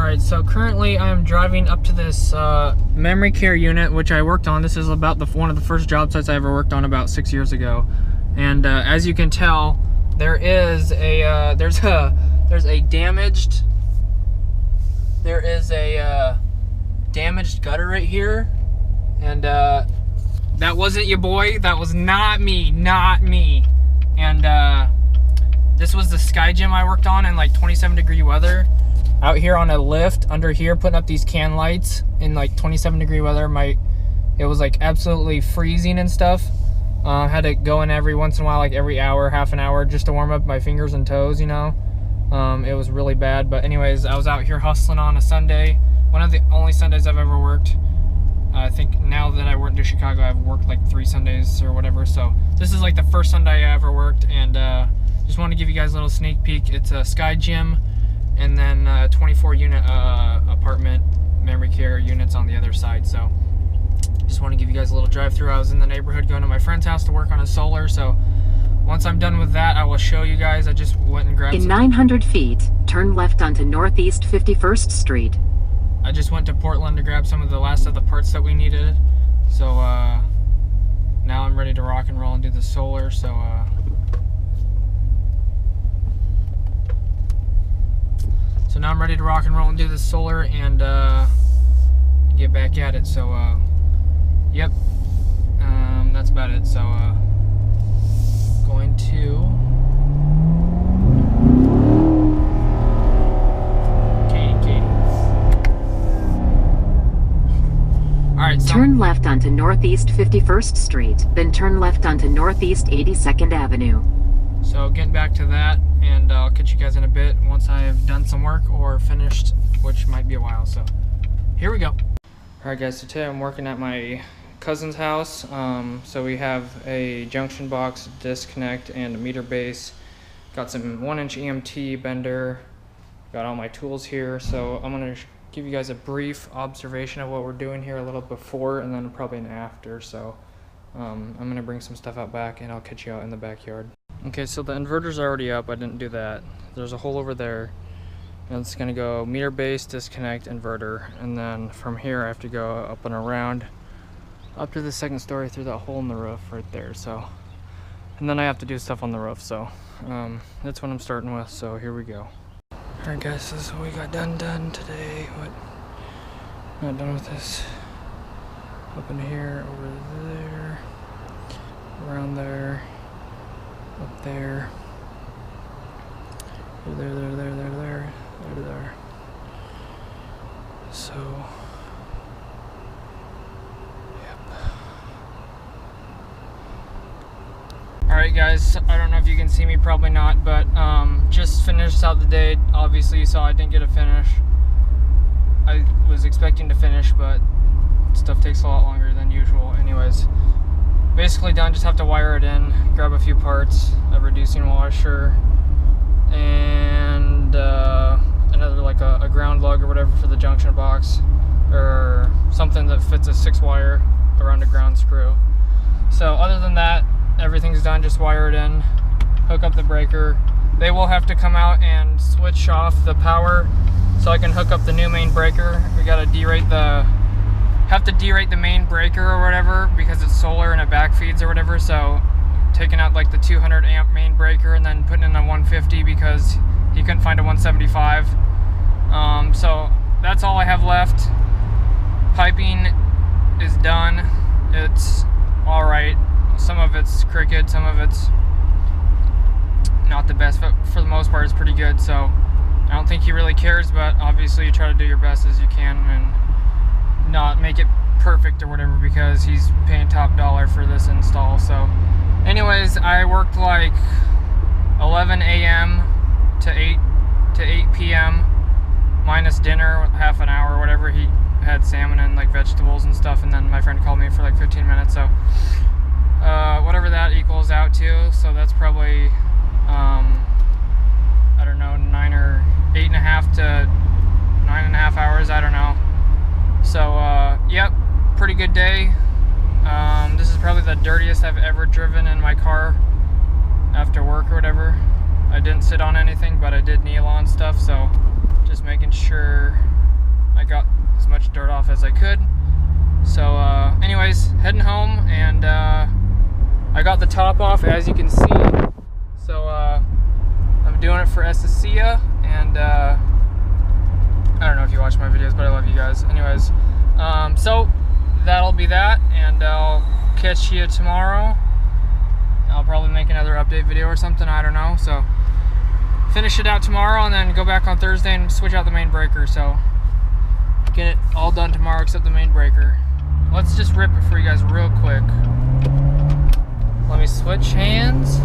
Alright, so currently I'm driving up to this memory care unit, which I worked on. This is about one of the first job sites I ever worked on about 6 years ago. And as you can tell, there's a damaged gutter right here. And that wasn't your boy. That was not me. And this was the Sky Gym I worked on in like 27-degree weather. Out here on a lift under here, putting up these can lights in like 27-degree weather. It was like absolutely freezing and stuff. Had to go in every once in a while, like every hour, half an hour, just to warm up my fingers and toes, you know. It was really bad. But anyways, I was out here hustling on a Sunday. One of the only Sundays I've ever worked. I think now that I worked in Chicago, I've worked like 3 Sundays or whatever. So this is like the first Sunday I ever worked, and just want to give you guys a little sneak peek. It's a Sky Gym, and then 24-unit apartment memory care units on the other side. So just want to give you guys a little drive through. I was in the neighborhood going to my friend's house to work on his solar. So once I'm done with that, I will show you guys. I just went and grabbed In 900 feet, turn left onto Northeast 51st Street. I just went to Portland to grab some of the last of the parts that we needed. So now I'm ready to rock and roll and do the solar. So now I'm ready to rock and roll and do this solar and get back at it. So yep, that's about it. So going to Katie. All right, so turn left onto Northeast 51st Street, then turn left onto Northeast 82nd Avenue. So getting back to that, and I'll catch you guys in a bit once I've done some work or finished, which might be a while. So here we go. Alright guys, so today I'm working at my cousin's house. So we have a junction box, disconnect, and a meter base. Got some 1-inch EMT bender. Got all my tools here. So I'm going to give you guys a brief observation of what we're doing here, a little before and then probably an after. So I'm going to bring some stuff out back and I'll catch you out in the backyard. Okay, so the inverter's already up. I didn't do that. There's a hole over there. And it's gonna go meter base, disconnect, inverter. And then from here I have to go up and around up to the second story through that hole in the roof right there. So, and then I have to do stuff on the roof. So that's what I'm starting with. So here we go. Alright guys, this is what we got done today. Not done with this. Up in here, over there, around there, up there, there. So, yep. Alright guys, I don't know if you can see me, probably not, but just finished out the day. Obviously you saw I didn't get a finish. I was expecting to finish, but stuff takes a lot longer than usual. Anyways, basically done. Just have to wire it in, grab a few parts, a reducing washer, and another like a ground lug or whatever for the junction box, or something that fits a 6-wire around a ground screw. So other than that, everything's done. Just wire it in, hook up the breaker. They will have to come out and switch off the power so I can hook up the new main breaker. We gotta have to derate the main breaker or whatever because it's solar and it backfeeds or whatever. So taking out like the 200 amp main breaker and then putting in a 150 because he couldn't find a 175. So that's all I have left. Piping is done. It's all right. Some of it's crooked, some of it's not the best, but for the most part it's pretty good. So I don't think he really cares, but obviously you try to do your best as you can and not make it perfect or whatever because he's paying top dollar for this install. So anyways, I worked like 11 a.m. to 8 p.m. minus dinner, half an hour or whatever. He had salmon and like vegetables and stuff, and then my friend called me for like 15 minutes. So whatever that equals out to. So that's probably I don't know, 9 or 8.5 to 9.5 hours, I don't know. So yep, pretty good day. This is probably the dirtiest I've ever driven in my car after work or whatever. I didn't sit on anything, but I did kneel on stuff, so just making sure I got as much dirt off as I could. So anyways, heading home, and I got the top off, as you can see. So I'm doing it for Estesia, and I don't know if you watch my videos, but I love you guys. Anyways, so that'll be that, and I'll catch you tomorrow. I'll probably make another update video or something, I don't know. So finish it out tomorrow, and then go back on Thursday and switch out the main breaker. So get it all done tomorrow except the main breaker. Let's just rip it for you guys real quick. Let me switch hands.